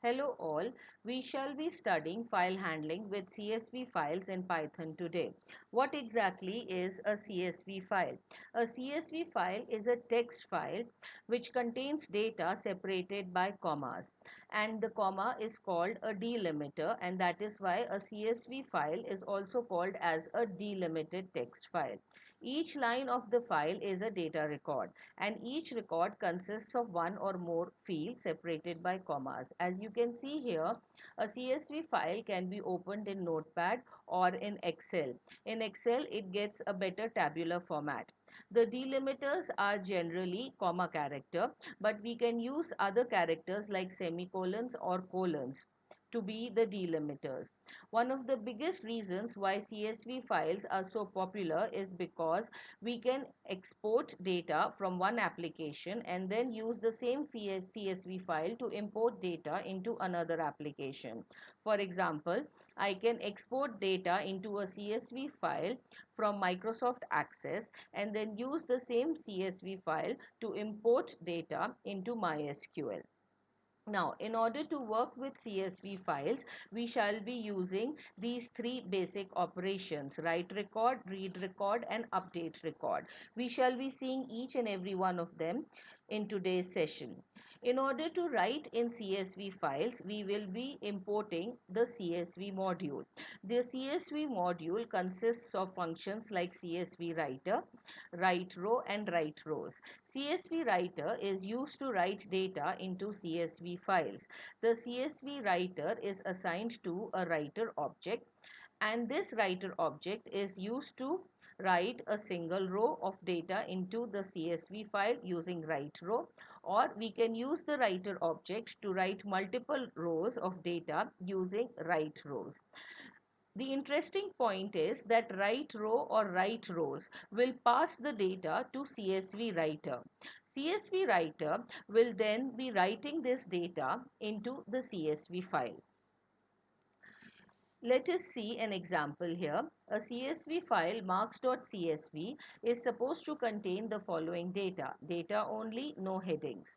Hello all, we shall be studying file handling with CSV files in Python today. What exactly is a CSV file? A CSV file is a text file which contains data separated by commas, and the comma is called a delimiter, and that is why a CSV file is also called as a delimited text file. Each line of the file is a data record, and each record consists of one or more fields separated by commas. As you can see here, a CSV file can be opened in Notepad or in Excel. In Excel, it gets a better tabular format. The delimiters are generally comma character, but we can use other characters like semicolons or colons to be the delimiters. One of the biggest reasons why CSV files are so popular is because we can export data from one application and then use the same CSV file to import data into another application. For example, I can export data into a CSV file from Microsoft Access and then use the same CSV file to import data into MySQL. Now, in order to work with CSV files, we shall be using these three basic operations: write record, read record, and update record. We shall be seeing each and every one of them in today's session. In order to write in CSV files, we will be importing the CSV module. The CSV module consists of functions like CSV writer, write row, and write rows. CSV writer is used to write data into CSV files. The CSV writer is assigned to a writer object, and this writer object is used to write a single row of data into the CSV file using write row, or we can use the writer object to write multiple rows of data using write rows. The interesting point is that write row or write rows will pass the data to CSV writer. CSV writer will then be writing this data into the CSV file. Let us see an example here. A CSV file marks.csv is supposed to contain the following data. Data only, no headings.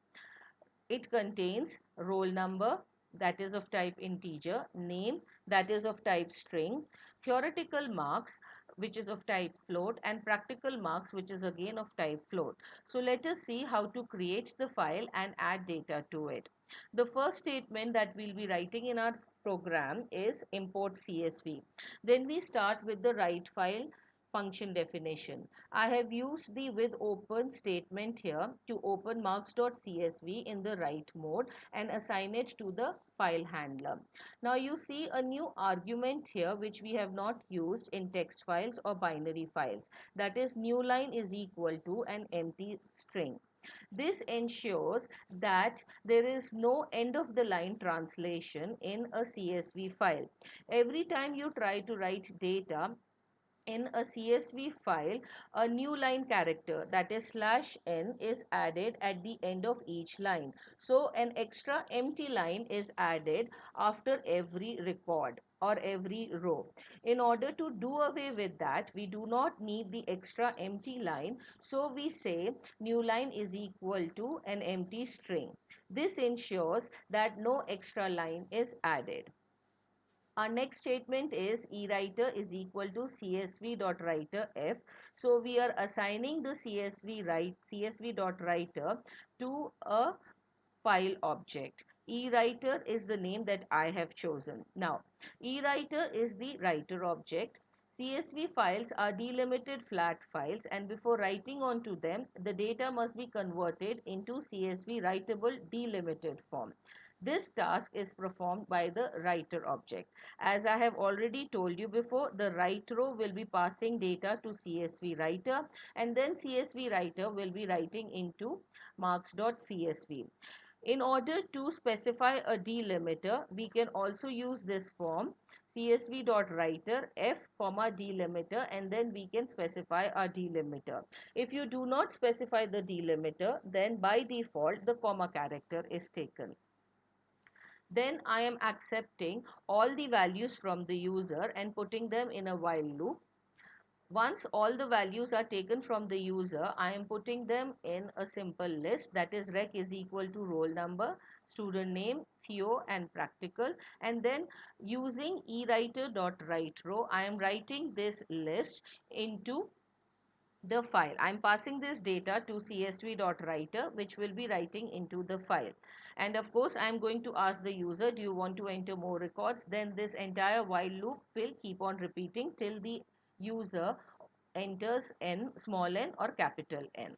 It contains roll number, that is of type integer, name, that is of type string, theoretical marks, which is of type float, and practical marks, which is again of type float. So let us see how to create the file and add data to it. The first statement that we'll be writing in our program is import CSV. Then we start with the write file function definition. I have used the with open statement here to open marks.csv in the write mode and assign it to the file handler. Now you see a new argument here which we have not used in text files or binary files. That is, new line is equal to an empty string. This ensures that there is no end of the line translation in a CSV file. Every time you try to write data in a CSV file, a new line character, that is /n, is added at the end of each line. So an extra empty line is added after every record or every row. In order to do away with that, we do not need the extra empty line. So we say new line is equal to an empty string. This ensures that no extra line is added. Our next statement is eWriter is equal to csv.writer_f. So we are assigning the csv.writer to a file object. eWriter is the name that I have chosen. Now, eWriter is the writer object. CSV files are delimited flat files, and before writing onto them, the data must be converted into CSV writable delimited form. This task is performed by the writer object. As I have already told you before, the write row will be passing data to CSV writer, and then CSV writer will be writing into marks.csv. In order to specify a delimiter, we can also use this form csv.writer f delimiter, and then we can specify our delimiter. If you do not specify the delimiter, then by default the comma character is taken. Then I am accepting all the values from the user and putting them in a while loop. Once all the values are taken from the user, I am putting them in a simple list, that is rec is equal to roll number. student name, Theo and practical, and then using eWriter.writeRow, I am writing this list into the file. I'm passing this data to csv.writer, which will be writing into the file. And of course, I'm going to ask the user, do you want to enter more records? Then this entire while loop will keep on repeating till the user enters n, small n or capital N.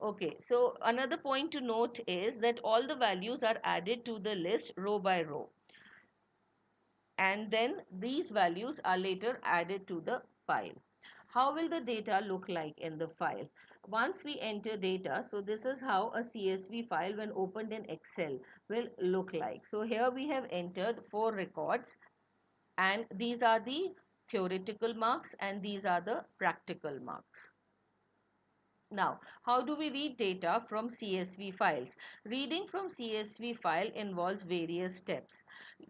Okay, so another point to note is that all the values are added to the list row by row. And then these values are later added to the file. How will the data look like in the file? Once we enter data, so this is how a CSV file when opened in Excel will look like. So here we have entered 4 records, and these are the theoretical marks and these are the practical marks. Now, how do we read data from CSV files? Reading from CSV file involves various steps.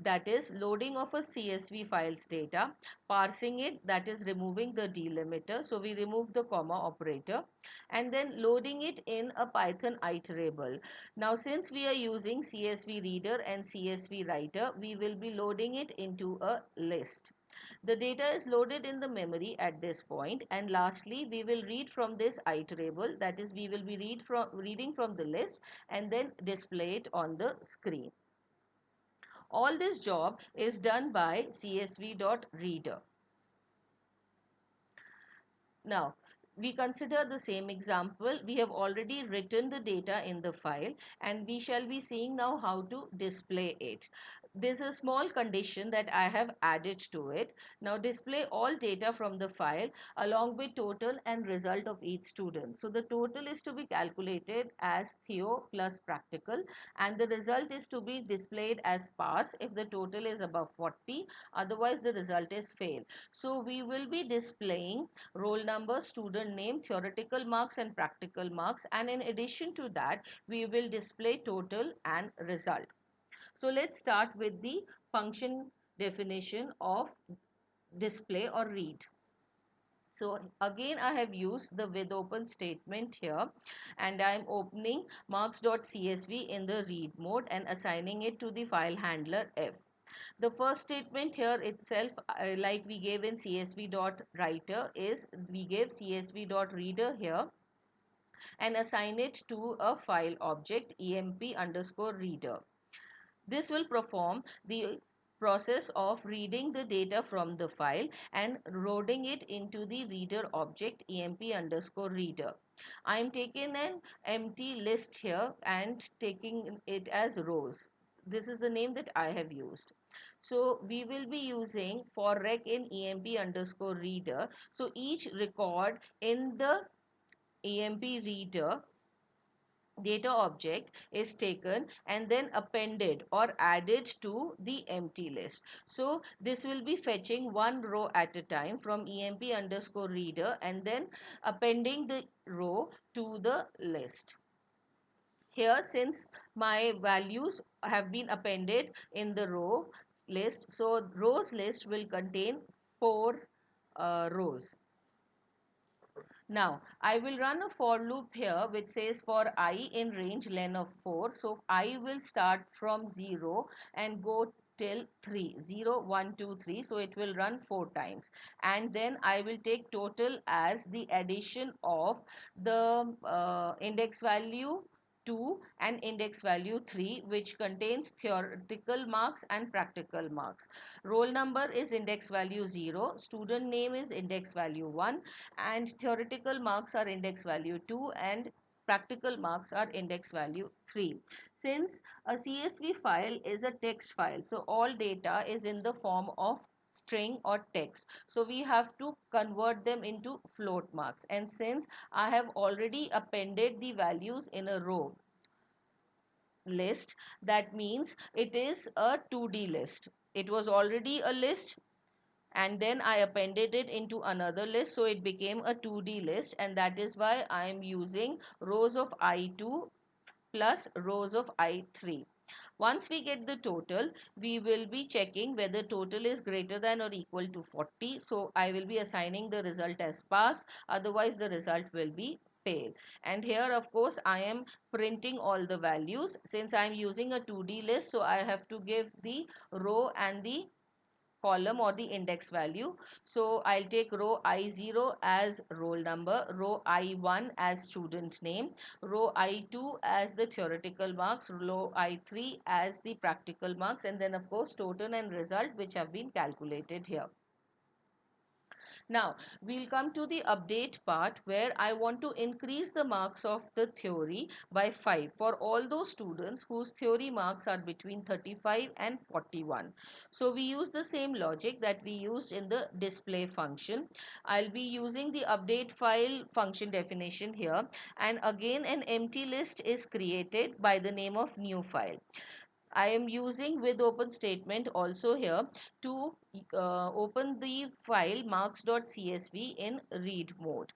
That is, loading of a CSV file's data, parsing it, that is removing the delimiter, so we remove the comma operator, and then loading it in a Python iterable. Now, since we are using CSV reader and CSV writer, we will be loading it into a list. The data is loaded in the memory at this point, and lastly we will read from this iterable, that is we will be reading from the list and then display it on the screen. All this job is done by csv.reader. Now, we consider the same example. We have already written the data in the file and we shall be seeing now how to display it. There's a small condition that I have added to it. Now display all data from the file along with total and result of each student. So the total is to be calculated as Theo plus practical, and the result is to be displayed as pass if the total is above 40, otherwise the result is fail. So we will be displaying roll number, student name, theoretical marks and practical marks, and in addition to that we will display total and result. So let's start with the function definition of display or read. So again I have used the with open statement here, and I am opening marks.csv in the read mode and assigning it to the file handler F. The first statement here itself, like we gave in csv.writer, is we gave csv.reader here and assign it to a file object emp underscore reader. This will perform the process of reading the data from the file and loading it into the reader object emp underscore reader. I am taking an empty list here and taking it as rows. This is the name that I have used. So we will be using for rec in emp underscore reader. So each record in the emp reader data object is taken and then appended or added to the empty list. So this will be fetching one row at a time from emp underscore reader and then appending the row to the list. Here, since my values have been appended in the row list, so rows list will contain 4 rows. Now, I will run a for loop here which says for I in range len of 4. So, I will start from 0 and go till 3, 0, 1, 2, 3. So, it will run 4 times. And then I will take total as the addition of the index value 2 and index value 3, which contains theoretical marks and practical marks. Roll number is index value 0, student name is index value 1, and theoretical marks are index value 2 and practical marks are index value 3. Since a CSV file is a text file, so all data is in the form of string or text. So we have to convert them into float marks, and since I have already appended the values in a row list, that means it is a 2D list. It was already a list and then I appended it into another list, so it became a 2D list, and that is why I am using rows of I2 plus rows of I3. Once we get the total, we will be checking whether total is greater than or equal to 40. So I will be assigning the result as pass, otherwise the result will be fail. And here of course I am printing all the values. Since I am using a 2D list, so I have to give the row and the column or the index value. So I'll take row I0 as roll number, row I1 as student name, row I2 as the theoretical marks, row I3 as the practical marks, and then of course total and result which have been calculated here. Now, we'll come to the update part where I want to increase the marks of the theory by 5 for all those students whose theory marks are between 35 and 41. So, we use the same logic that we used in the display function. I'll be using the update file function definition here, and again an empty list is created by the name of new file. I am using with open statement also here to open the file marks.csv in read mode.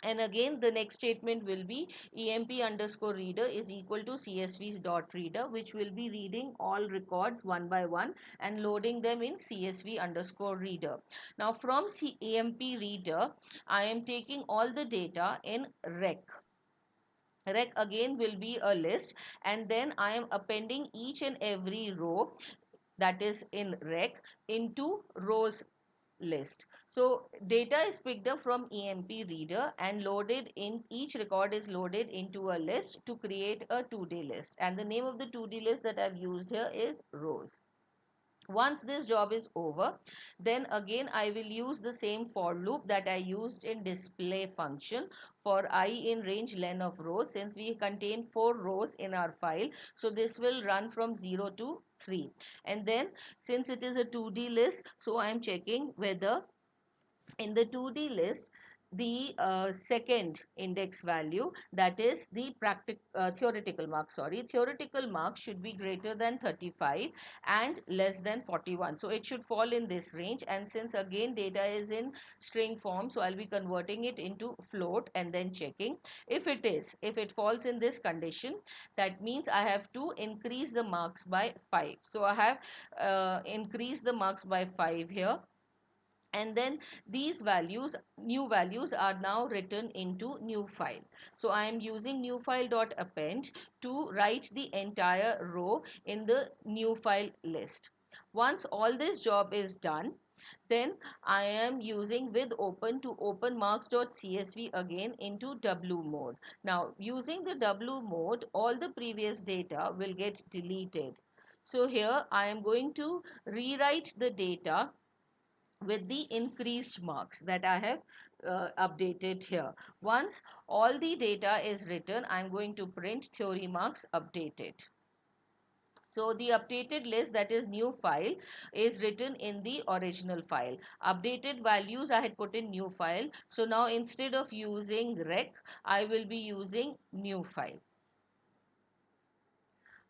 And again the next statement will be emp underscore reader is equal to csv dot reader, which will be reading all records one by one and loading them in csv underscore reader. Now from emp reader I am taking all the data in rec. Rec again will be a list, and then I am appending each and every row that is in rec into rows list. So data is picked up from emp reader and loaded in, each record is loaded into a list to create a 2D list, and the name of the 2D list that I've used here is rows. Once this job is over, then again I will use the same for loop that I used in display function for I in range len of rows, since we contain 4 rows in our file. So this will run from 0 to 3. And then since it is a 2D list, so I am checking whether in the 2D list the second index value, that is the theoretical mark, theoretical mark should be greater than 35 and less than 41. So it should fall in this range, and since again data is in string form, so I'll be converting it into float and then checking. If it falls in this condition, that means I have to increase the marks by 5. So I have increased the marks by 5 here, and then these values, new values, are now written into new file. So I am using new file dot append to write the entire row in the new file list. Once all this job is done, then I am using with open to open marks.csv again into W mode. Now using the W mode, all the previous data will get deleted. So here I am going to rewrite the data with the increased marks that I have updated here. Once all the data is written, I am going to print theory marks updated. So the updated list, that is new file, is written in the original file. Updated values I had put in new file. So now instead of using rec, I will be using new file.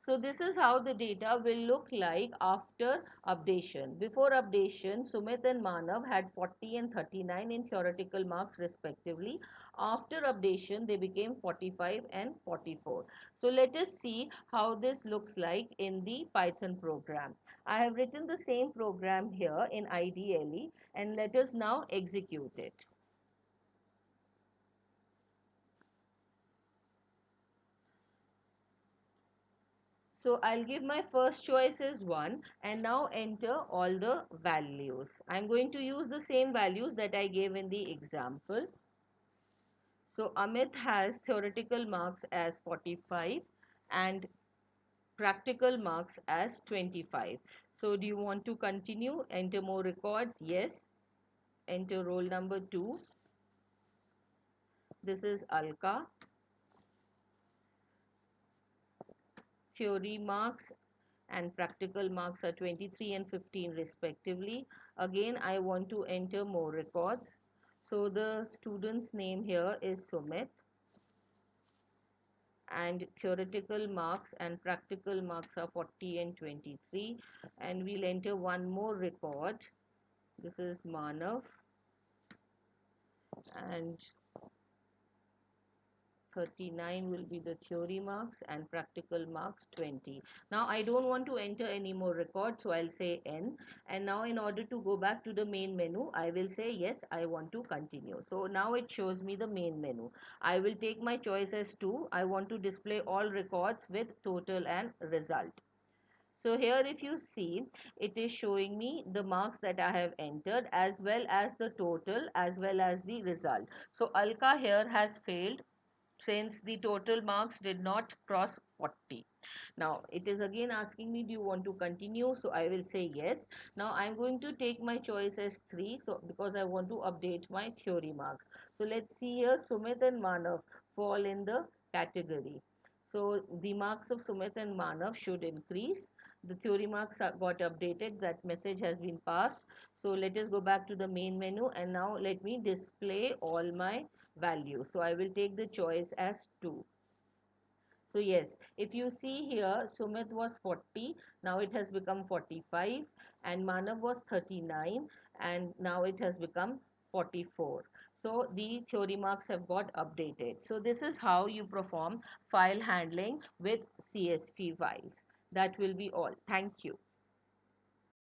So this is how the data will look like after updation. Before updation, Sumit and Manav had 40 and 39 in theoretical marks respectively. After updation, they became 45 and 44. So let us see how this looks like in the Python program. I have written the same program here in IDLE, and let us now execute it. So I'll give my first choice as 1 and now enter all the values. I'm going to use the same values that I gave in the example. So Amit has theoretical marks as 45 and practical marks as 25. So do you want to continue? Enter more records? Yes. Enter roll number 2. This is Alka. Theory marks and practical marks are 23 and 15 respectively. Again, I want to enter more records. So the student's name here is Sumit, and theoretical marks and practical marks are 40 and 23, and we'll enter one more record. This is Manav, and 39 will be the theory marks and practical marks 20. Now I don't want to enter any more records, so I'll say N. And now in order to go back to the main menu, I will say yes, I want to continue. So now it shows me the main menu. I will take my choice as 2. I want to display all records with total and result. So here if you see, it is showing me the marks that I have entered as well as the total as well as the result. So Alka here has failed since the total marks did not cross 40. Now it is again asking me, do you want to continue? So I will say yes. Now I'm going to take my choice as 3, so because I want to update my theory marks. So let's see here, Sumit and Manav fall in the category. So the marks of Sumit and Manav should increase. The theory marks got updated, that message has been passed. So let us go back to the main menu and now let me display all my values. So I will take the choice as 2. So yes, if you see here, Sumit was 40, now it has become 45, and Manav was 39, and now it has become 44. So the theory marks have got updated. So this is how you perform file handling with CSV files. That will be all. Thank you.